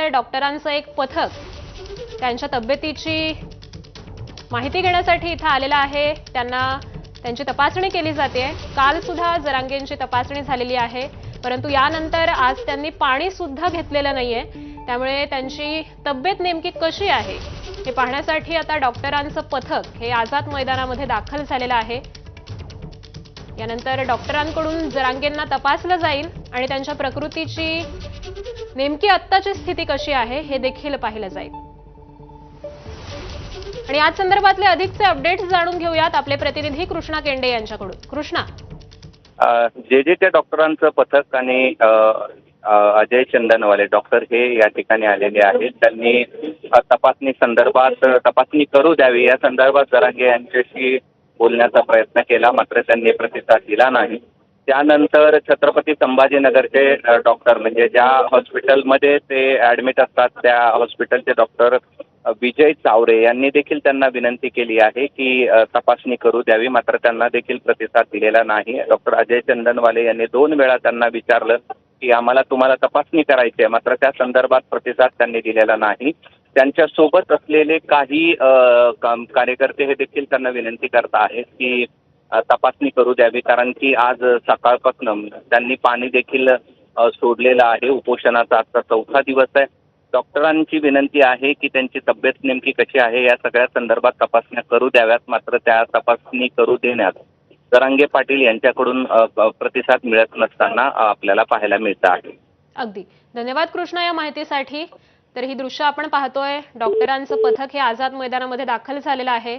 आहे डॉक्टरांचं एक पथक त्यांच्या तब्येतीची माहिती घेण्यासाठी इथे आलेलं आहे। त्यांची तपासणी केली जाते। काल सुद्धा जरांगेंची तपासणी झालेली आहे, परंतु यानंतर आज त्यांनी पाणी सुद्धा घेतलेलं नाहीये। त्यामुळे त्यांची तब्येत नेमकी कशी आहे हे पाहण्यासाठी आता डॉक्टरांचं पथक हे आझाद मैदानामध्ये दाखल झालेलं आहे। यानंतर डॉक्टरांकडून जरांगेंना तपासलं जाईल आणि त्यांच्या प्रकृतीची नेमकी आत्ताची स्थिती कशी आहे हे देखील पाहिलं जाईल। आणि या संदर्भातले अधिकचे अपडेट्स जाणून घेऊयात आपले प्रतिनिधी कृष्णा केंडे यांच्याकडून। कृष्णा, जे त्या डॉक्टरांचं पथक आणि अजय चंदनवाले डॉक्टर हे या ठिकाणी आलेले आहेत। त्यांनी तपासणी संदर्भात तपासणी करू द्यावी या संदर्भात जरांगे यांच्याशी बोलण्याचा प्रयत्न केला, मात्र त्यांनी प्रतिसाद दिला नाही। त्यानंतर छत्रपती संभाजीनगरचे डॉक्टर म्हणजे ज्या हॉस्पिटलमध्ये ते ॲडमिट असतात त्या हॉस्पिटलचे डॉक्टर विजय चावरे यांनी देखील त्यांना विनंती केली आहे की तपासणी करू द्यावी, मात्र त्यांना देखील प्रतिसाद दिलेला नाही। डॉक्टर अजय चंदनवाले यांनी 2 वेळा त्यांना विचारलं की आम्हाला तुम्हाला तपासणी करायची आहे, मात्र त्या संदर्भात प्रतिसाद त्यांनी दिलेला नाही। त्यांच्यासोबत असलेले काही कार्यकर्ते हे देखील त्यांना विनंती करत आहेत की तपासणी करू द्यावी, कारण की आज सकाळपासून त्यांनी पाणी देखील सोडलेलं आहे। उपोषणाचा आजचा 4था दिवस आहे। डॉक्टरांची विनंती आहे की त्यांची तब्येत नेमकी कशी आहे या सगळ्या संदर्भात तपासण्या करू द्याव्यात, मात्र त्या तपासणी करू देण्यात जरांगे पाटील यांच्याकडून प्रतिसाद मिळत नसताना आपल्याला पाहायला मिळतं आहे। अगदी धन्यवाद कृष्णा या माहितीसाठी। तर ही दृश्य आपण पाहतोय, डॉक्टरांचं पथक हे आझाद मैदानामध्ये दाखल झालेलं आहे।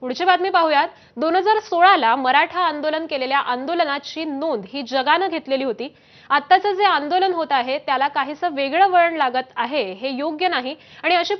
पुढची बातमी पाहूयात। 2016ला मराठा आंदोलन केलेल्या आंदोलनाची नोंद ही जगानं घेतलेली होती। आत्ताचं जे आंदोलन होत आहे त्याला काहीसं वेगळं वळण लागत आहे, हे योग्य नाही आणि अशी